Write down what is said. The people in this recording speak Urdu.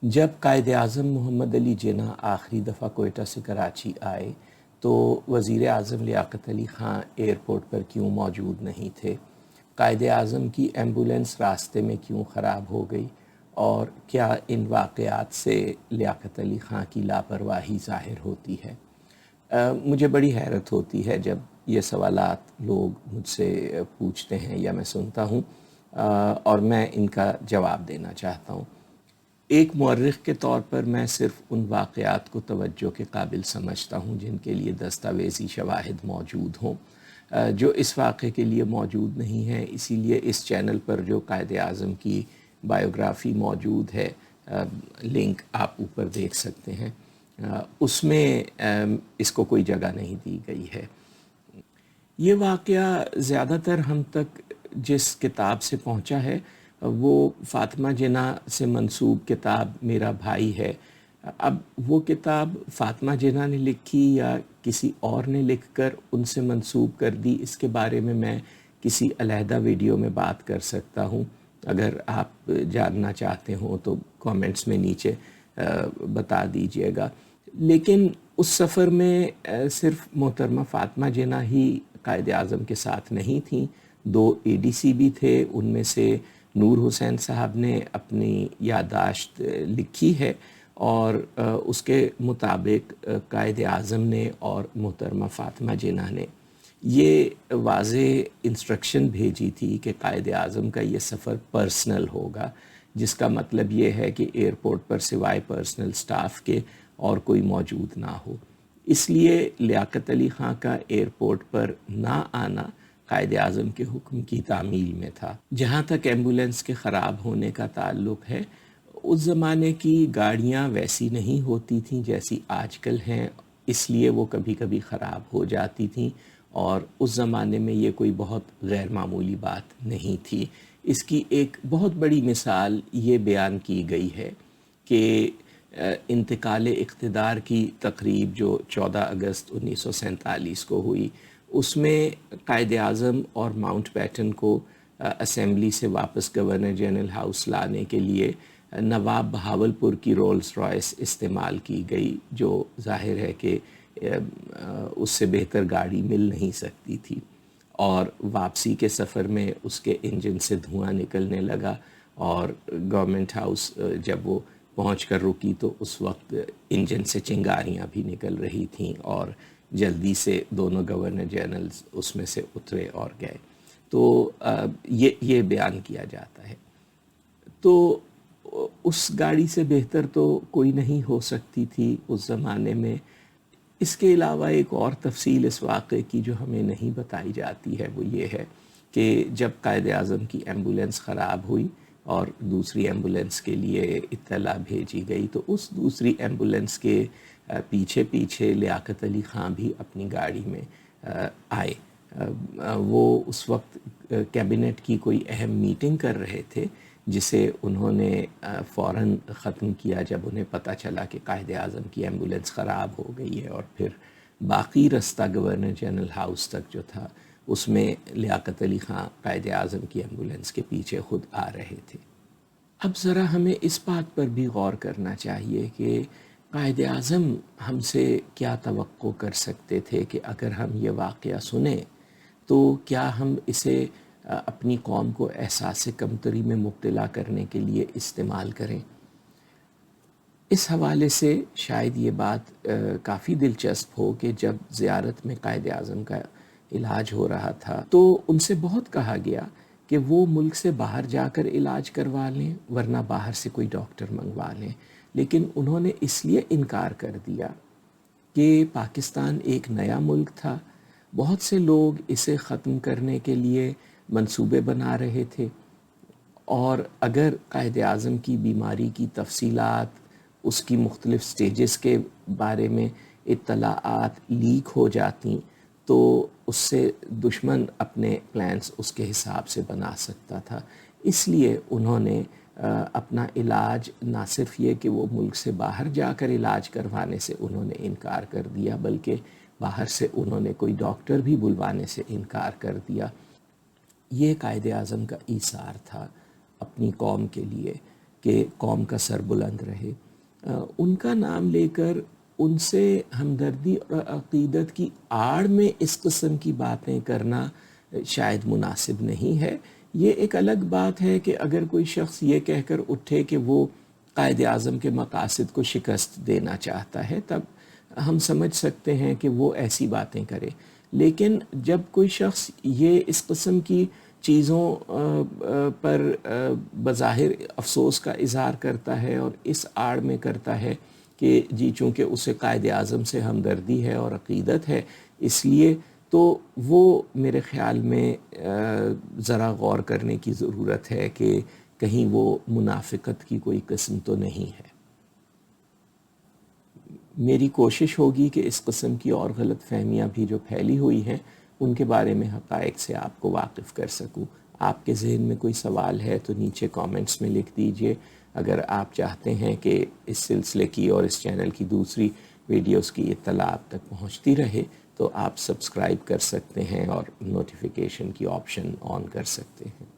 جب قائد اعظم محمد علی جناح آخری دفعہ کوئٹہ سے کراچی آئے تو وزیر اعظم لیاقت علی خان ایئرپورٹ پر کیوں موجود نہیں تھے؟ قائد اعظم کی ایمبولینس راستے میں کیوں خراب ہو گئی؟ اور کیا ان واقعات سے لیاقت علی خان کی لاپرواہی ظاہر ہوتی ہے؟ مجھے بڑی حیرت ہوتی ہے جب یہ سوالات لوگ مجھ سے پوچھتے ہیں یا میں سنتا ہوں، اور میں ان کا جواب دینا چاہتا ہوں۔ ایک مورخ کے طور پر میں صرف ان واقعات کو توجہ کے قابل سمجھتا ہوں جن کے لیے دستاویزی شواہد موجود ہوں، جو اس واقعے کے لیے موجود نہیں ہیں۔ اسی لیے اس چینل پر جو قائد اعظم کی بائیوگرافی موجود ہے، لنک آپ اوپر دیکھ سکتے ہیں، اس میں اس کو کوئی جگہ نہیں دی گئی ہے۔ یہ واقعہ زیادہ تر ہم تک جس کتاب سے پہنچا ہے وہ فاطمہ جناح سے منسوب کتاب میرا بھائی ہے۔ اب وہ کتاب فاطمہ جناح نے لکھی یا کسی اور نے لکھ کر ان سے منسوب کر دی، اس کے بارے میں کسی علیحدہ ویڈیو میں بات کر سکتا ہوں۔ اگر آپ جاننا چاہتے ہوں تو کامنٹس میں نیچے بتا دیجئے گا۔ لیکن اس سفر میں صرف محترمہ فاطمہ جناح ہی قائد اعظم کے ساتھ نہیں تھیں، 2 ADC بھی تھے۔ ان میں سے نور حسین صاحب نے اپنی یادداشت لکھی ہے اور اس کے مطابق قائد اعظم نے اور محترمہ فاطمہ جناح نے یہ واضح انسٹرکشن بھیجی تھی کہ قائد اعظم کا یہ سفر پرسنل ہوگا، جس کا مطلب یہ ہے کہ ایئرپورٹ پر سوائے پرسنل سٹاف کے اور کوئی موجود نہ ہو۔ اس لیے لیاقت علی خان کا ایئرپورٹ پر نہ آنا قائد اعظم کے حکم کی تعمیل میں تھا۔ جہاں تک ایمبولینس کے خراب ہونے کا تعلق ہے، اس زمانے کی گاڑیاں ویسی نہیں ہوتی تھیں جیسی آج کل ہیں، اس لیے وہ کبھی کبھی خراب ہو جاتی تھیں، اور اس زمانے میں یہ کوئی بہت غیر معمولی بات نہیں تھی۔ اس کی ایک بہت بڑی مثال یہ بیان کی گئی ہے کہ انتقال اقتدار کی تقریب جو 14 اگست 1947 کو ہوئی، اس میں قائد اعظم اور ماؤنٹ بیٹن کو اسمبلی سے واپس گورنر جنرل ہاؤس لانے کے لیے نواب بہاولپور کی رولز رائس استعمال کی گئی، جو ظاہر ہے کہ اس سے بہتر گاڑی مل نہیں سکتی تھی، اور واپسی کے سفر میں اس کے انجن سے دھواں نکلنے لگا، اور گورنمنٹ ہاؤس جب وہ پہنچ کر رکی تو اس وقت انجن سے چنگاریاں بھی نکل رہی تھیں، اور جلدی سے دونوں گورنر جنرلز اس میں سے اترے اور گئے۔ تو یہ بیان کیا جاتا ہے۔ تو اس گاڑی سے بہتر تو کوئی نہیں ہو سکتی تھی اس زمانے میں۔ اس کے علاوہ ایک اور تفصیل اس واقعے کی جو ہمیں نہیں بتائی جاتی ہے وہ یہ ہے کہ جب قائد اعظم کی ایمبولینس خراب ہوئی اور دوسری ایمبولینس کے لیے اطلاع بھیجی گئی، تو اس دوسری ایمبولینس کے پیچھے پیچھے لیاقت علی خان بھی اپنی گاڑی میں آئے۔ وہ اس وقت کیبنٹ کی کوئی اہم میٹنگ کر رہے تھے، جسے انہوں نے فوراً ختم کیا جب انہیں پتہ چلا کہ قائد اعظم کی ایمبولینس خراب ہو گئی ہے، اور پھر باقی رستہ گورنر جنرل ہاؤس تک جو تھا اس میں لیاقت علی خان قائد اعظم کی ایمبولینس کے پیچھے خود آ رہے تھے۔ اب ذرا ہمیں اس بات پر بھی غور کرنا چاہیے کہ قائد اعظم ہم سے کیا توقع کر سکتے تھے کہ اگر ہم یہ واقعہ سنیں تو کیا ہم اسے اپنی قوم کو احساس کمتری میں مبتلا کرنے کے لیے استعمال کریں۔ اس حوالے سے شاید یہ بات کافی دلچسپ ہو کہ جب زیارت میں قائد اعظم کا علاج ہو رہا تھا تو ان سے بہت کہا گیا کہ وہ ملک سے باہر جا کر علاج کروا لیں، ورنہ باہر سے کوئی ڈاکٹر منگوا لیں، لیکن انہوں نے اس لیے انکار کر دیا کہ پاکستان ایک نیا ملک تھا، بہت سے لوگ اسے ختم کرنے کے لیے منصوبے بنا رہے تھے، اور اگر قائد اعظم کی بیماری کی تفصیلات، اس کی مختلف سٹیجز کے بارے میں اطلاعات لیک ہو جاتی تو اس سے دشمن اپنے پلانز اس کے حساب سے بنا سکتا تھا۔ اس لیے انہوں نے اپنا علاج، نہ صرف یہ کہ وہ ملک سے باہر جا کر علاج کروانے سے انہوں نے انکار کر دیا، بلکہ باہر سے انہوں نے کوئی ڈاکٹر بھی بلوانے سے انکار کر دیا۔ یہ قائد اعظم کا ایثار تھا اپنی قوم کے لیے۔ کہ قوم کا سر بلند رہے. ان کا نام لے کر ان سے ہمدردی اور عقیدت کی آڑ میں اس قسم کی باتیں کرنا شاید مناسب نہیں ہے. یہ ایک الگ بات ہے کہ اگر کوئی شخص یہ کہہ کر اٹھے کہ وہ قائد اعظم کے مقاصد کو شکست دینا چاہتا ہے، تب ہم سمجھ سکتے ہیں کہ وہ ایسی باتیں کرے. لیکن جب کوئی شخص یہ اس قسم کی چیزوں پر بظاہر افسوس کا اظہار کرتا ہے اور اس آڑ میں کرتا ہے کہ جی چونکہ اسے قائد اعظم سے ہمدردی ہے اور عقیدت ہے اس لیے، تو وہ میرے خیال میں ذرا غور کرنے کی ضرورت ہے کہ کہیں وہ منافقت کی کوئی قسم تو نہیں ہے. میری کوشش ہوگی کہ اس قسم کی اور غلط فہمیاں بھی جو پھیلی ہوئی ہیں ان کے بارے میں حقائق سے آپ کو واقف کر سکوں. آپ کے ذہن میں کوئی سوال ہے تو نیچے کامنٹس میں لکھ دیجئے. اگر آپ چاہتے ہیں کہ اس سلسلے کی اور اس چینل کی دوسری ویڈیوز کی اطلاع آپ تک پہنچتی رہے تو آپ سبسکرائب کر سکتے ہیں اور نوٹیفیکیشن کی آپشن آن کر سکتے ہیں.